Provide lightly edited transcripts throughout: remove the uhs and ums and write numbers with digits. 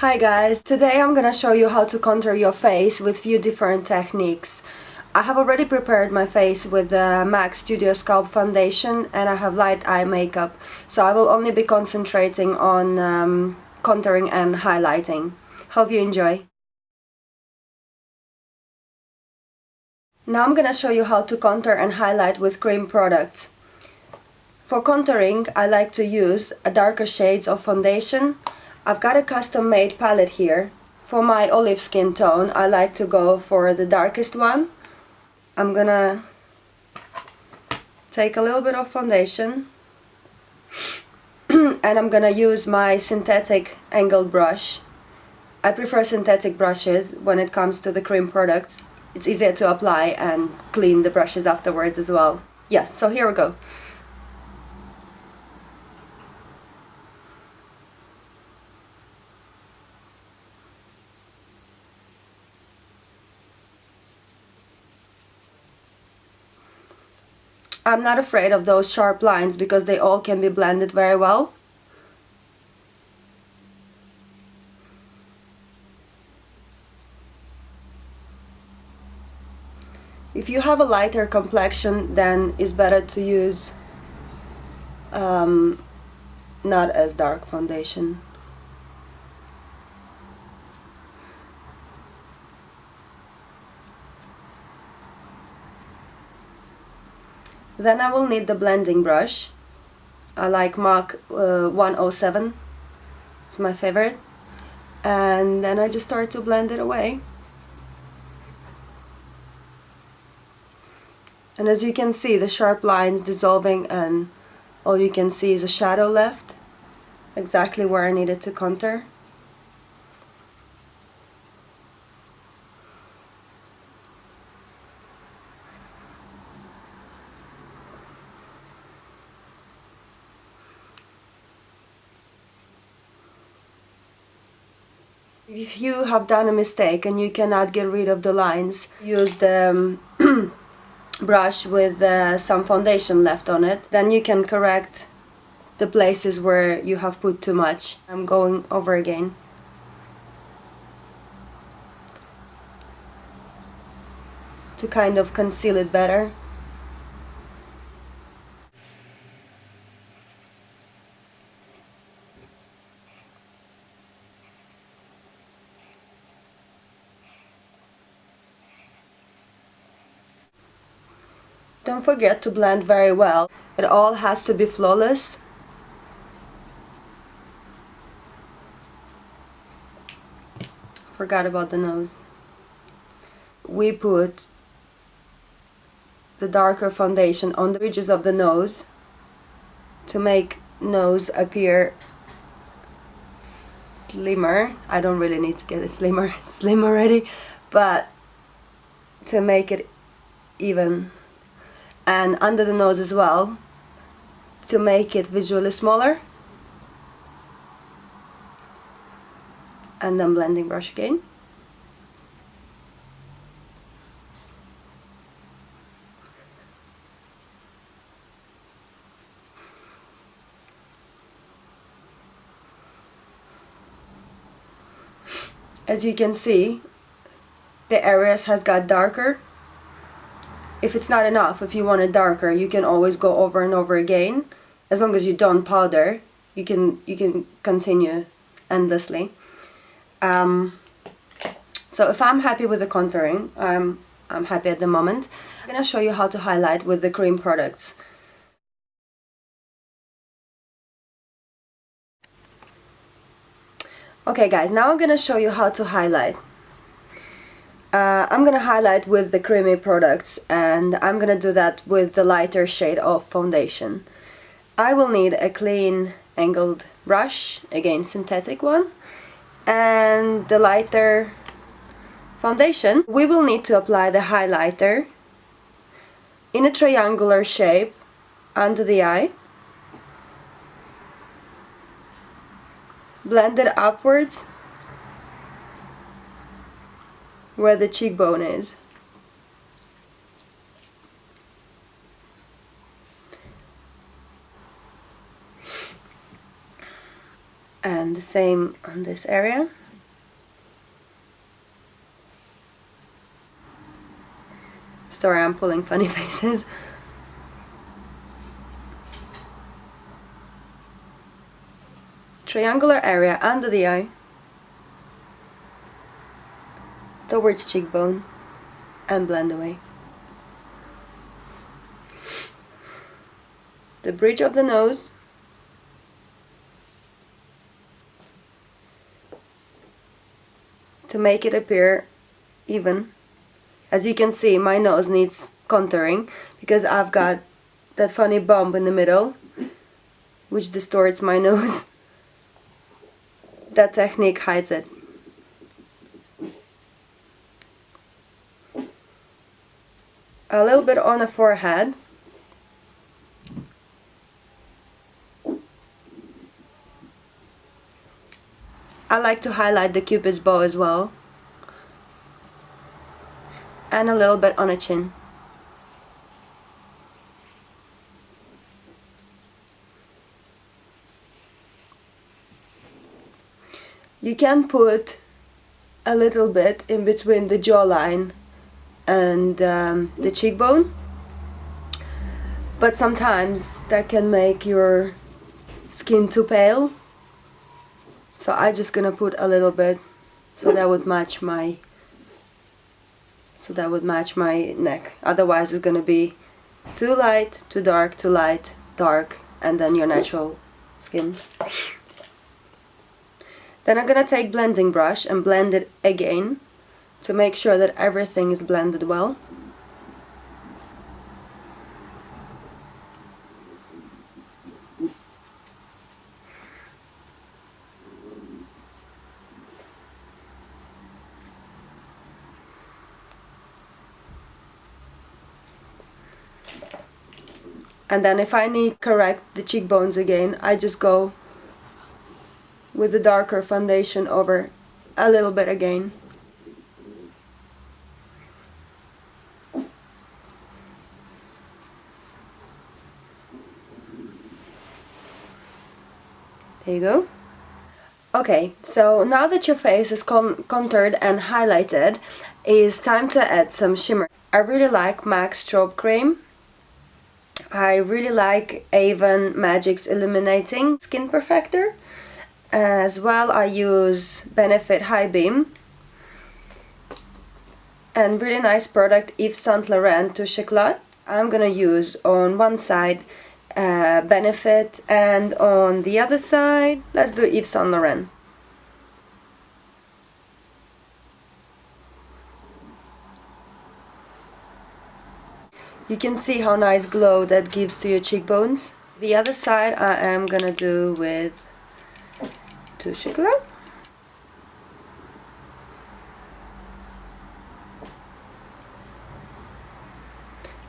Hi guys, today I'm gonna show you how to contour your face with few different techniques. I have already prepared my face with the MAC Studio Sculpt foundation and I have light eye makeup, so I will only be concentrating on contouring and highlighting. Hope you enjoy. Now I'm gonna show you how to contour and highlight with cream products. For contouring, I like to use a darker shades of foundation. I've got a custom-made palette here. For my olive skin tone, I like to go for the darkest one. I'm gonna take a little bit of foundation and I'm gonna use my synthetic angled brush. I prefer synthetic brushes when it comes to the cream products. It's easier to apply and clean the brushes afterwards as well. Yes, so here we go. I'm not afraid of those sharp lines because they all can be blended very well. If you have a lighter complexion, then it's better to use not as dark foundation. Then I will need the blending brush. I like MAC 107, it's my favorite. And then I just start to blend it away. And as you can see, the sharp lines dissolving and all you can see is a shadow left, exactly where I needed to contour. If you have done a mistake and you cannot get rid of the lines, use the brush with some foundation left on it, then you can correct the places where you have put too much. I'm going over again. To kind of conceal it better. Don't forget to blend very well. It all has to be flawless. Forgot about the nose. We put the darker foundation on the ridges of the nose to make nose appear slimmer. I don't really need to get it slim already, but to make it even. And under the nose as well, to make it visually smaller. And then blending brush again. As you can see, the areas has got darker. If it's not enough, if you want it darker, you can always go over and over again. As long as you don't powder, you can continue endlessly. So if I'm happy with the contouring, I'm happy at the moment. I'm gonna show you how to highlight with the cream products. Okay guys, now I'm gonna show you how to highlight. I'm gonna highlight with the creamy products and I'm gonna do that with the lighter shade of foundation. I will need a clean angled brush, again synthetic one, and the lighter foundation. We will need to apply the highlighter in a triangular shape under the eye. Blend it upwards where the cheekbone is. And the same on this area. Sorry, I'm pulling funny faces. Triangular area under the eye, towards cheekbone, and blend away. The bridge of the nose, to make it appear even. As you can see, my nose needs contouring because I've got that funny bump in the middle, which distorts my nose. That technique hides it. A little bit on the forehead. I like to highlight the Cupid's bow as well. And a little bit on a chin. You can put a little bit in between the jawline and the cheekbone, but sometimes that can make your skin too pale. So I'm just gonna put a little bit so that would match my neck. Otherwise it's gonna be too light, too dark, too light, dark, and then your natural skin. Then I'm gonna take blending brush and blend it again to make sure that everything is blended well. And then if I need to correct the cheekbones again, I just go with the darker foundation over a little bit again. There you go. Okay, so now that your face is contoured and highlighted, it's time to add some shimmer. I really like MAC Strobe Cream. I really like Avon Magic's Illuminating Skin Perfector. As well, I use Benefit High Beam. And really nice product, Yves Saint Laurent Touche Éclat. I'm gonna use on one side Benefit, and on the other side, let's do Yves Saint Laurent. You can see how nice glow that gives to your cheekbones. The other side I am gonna do with Touche Éclat.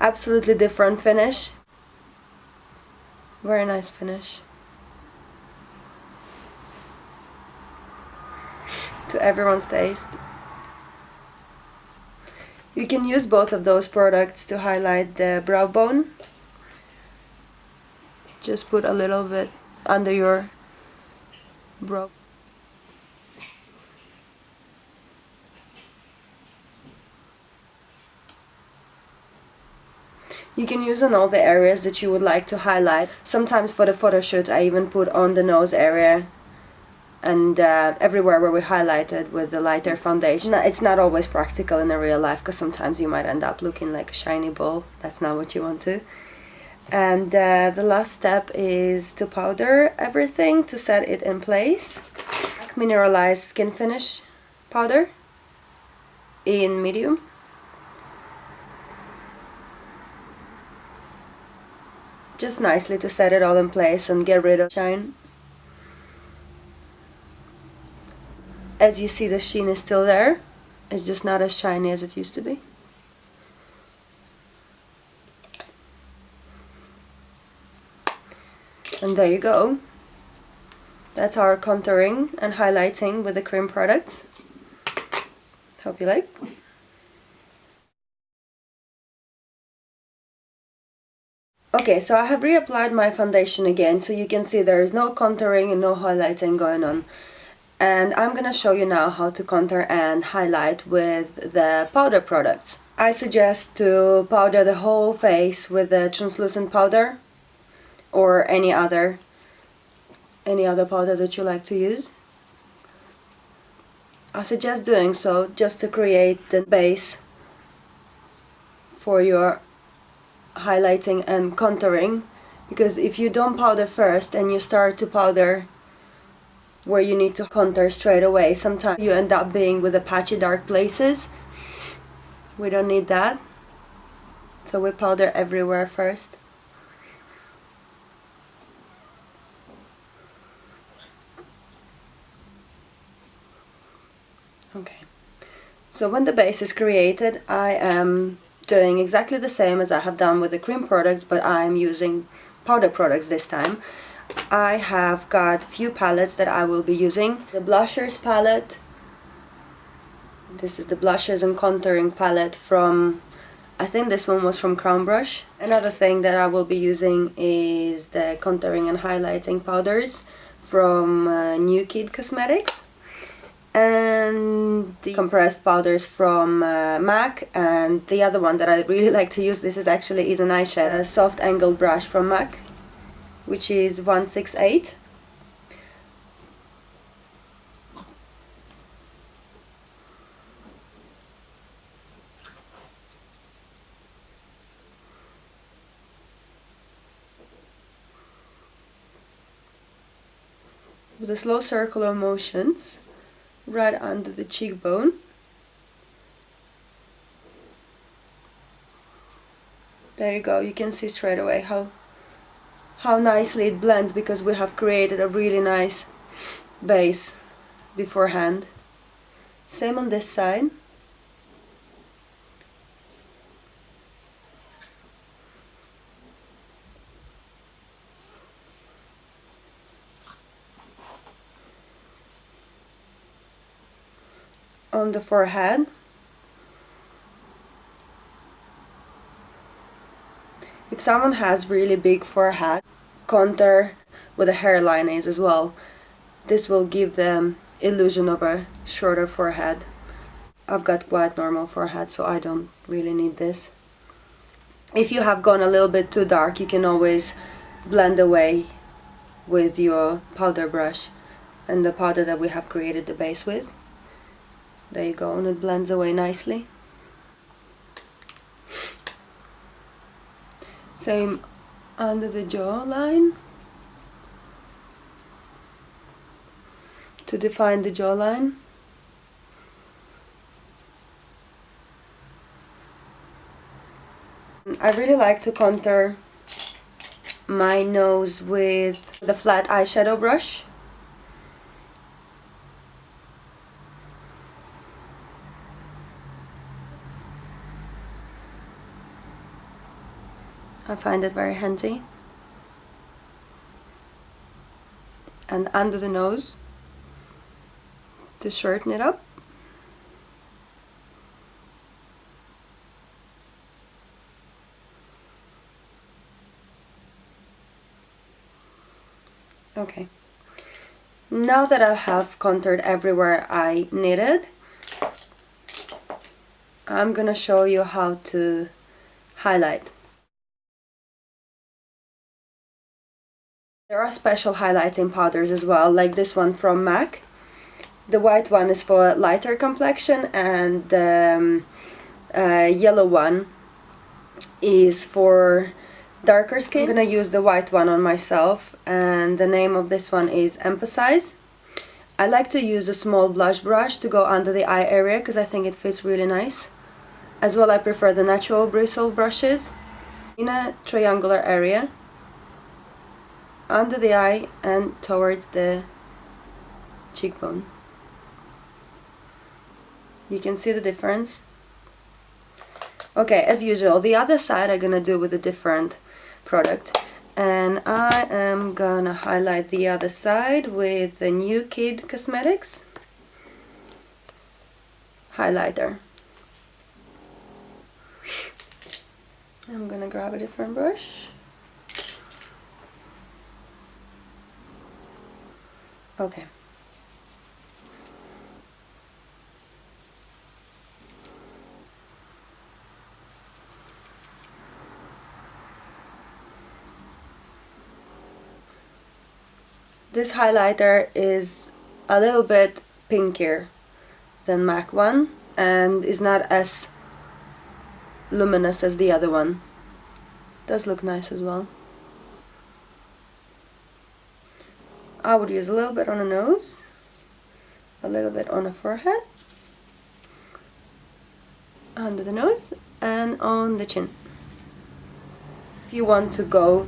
Absolutely different finish. Very nice finish. To everyone's taste. You can use both of those products to highlight the brow bone. Just put a little bit under your brow. You can use on all the areas that you would like to highlight. Sometimes for the photo shoot I even put on the nose area and everywhere where we highlighted with the lighter foundation. It's not always practical in the real life because sometimes you might end up looking like a shiny ball. That's not what you want to. And the last step is to powder everything to set it in place. Mineralized Skin Finish powder in medium. Just nicely to set it all in place and get rid of shine. As you see, the sheen is still there. It's just not as shiny as it used to be. And there you go. That's our contouring and highlighting with the cream products. Hope you like. Okay, so I have reapplied my foundation again, so you can see there is no contouring and no highlighting going on. And I'm gonna show you now how to contour and highlight with the powder products. I suggest to powder the whole face with a translucent powder or any other powder that you like to use. I suggest doing so just to create the base for your highlighting and contouring, because if you don't powder first and you start to powder where you need to contour straight away, sometimes you end up being with the patchy dark places. We don't need that, so we powder everywhere first. Okay, so when the base is created, I am doing exactly the same as I have done with the cream products, but I'm using powder products this time. I have got few palettes that I will be using. The blushers palette. This is the blushers and contouring palette from, I think this one was from Crown Brush. Another thing that I will be using is the contouring and highlighting powders from New Kid Cosmetics, and the compressed powders from MAC, and the other one that I really like to use, this is an eyeshadow, a soft angled brush from MAC, which is 168. With a slow circular motions right under the cheekbone. There you go, you can see straight away how nicely it blends, because we have created a really nice base beforehand. Same on this side. On the forehead. If someone has really big forehead, contour where the hairline is as well. This will give them illusion of a shorter forehead. I've got quite normal forehead, so I don't really need this. If you have gone a little bit too dark, you can always blend away with your powder brush and the powder that we have created the base with. There you go, and it blends away nicely. Same under the jawline, to define the jawline. I really like to contour my nose with the flat eyeshadow brush. I find it very handy. And under the nose to shorten it up. Okay. Now that I have contoured everywhere I needed, I'm gonna show you how to highlight. There are special highlighting powders as well, like this one from MAC. The white one is for lighter complexion, and the yellow one is for darker skin. I'm gonna use the white one on myself, and the name of this one is Emphasize. I like to use a small blush brush to go under the eye area because I think it fits really nice. As well, I prefer the natural bristle brushes in a triangular area under the eye and towards the cheekbone. You can see the difference. Okay, as usual, the other side I'm gonna do with a different product, and I am gonna highlight the other side with the New Kid Cosmetics highlighter. I'm gonna grab a different brush. Okay. This highlighter is a little bit pinkier than MAC one and is not as luminous as the other one. Does look nice as well. I would use a little bit on the nose, a little bit on the forehead, under the nose, and on the chin. If you want to go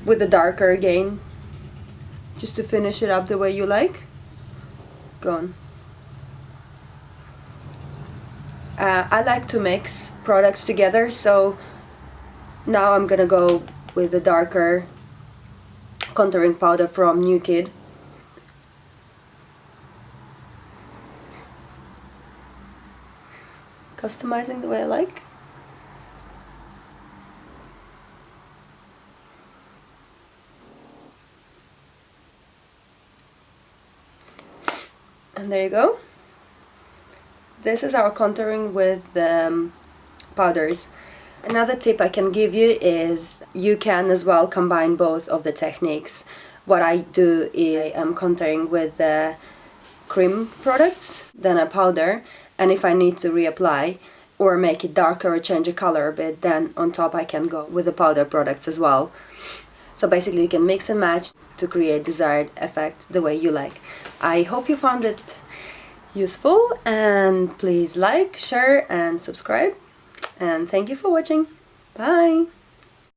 with the darker again, just to finish it up the way you like, go on. I like to mix products together, so now I'm gonna go with the darker contouring powder from New Kid. Customizing the way I like. And there you go. This is our contouring with powders. Another tip I can give you is you can as well combine both of the techniques. What I do is I'm contouring with the cream products, then a powder, and if I need to reapply or make it darker or change the color a bit, then on top I can go with the powder products as well. So basically you can mix and match to create desired effect the way you like. I hope you found it useful, and please like, share and subscribe, and thank you for watching. Bye!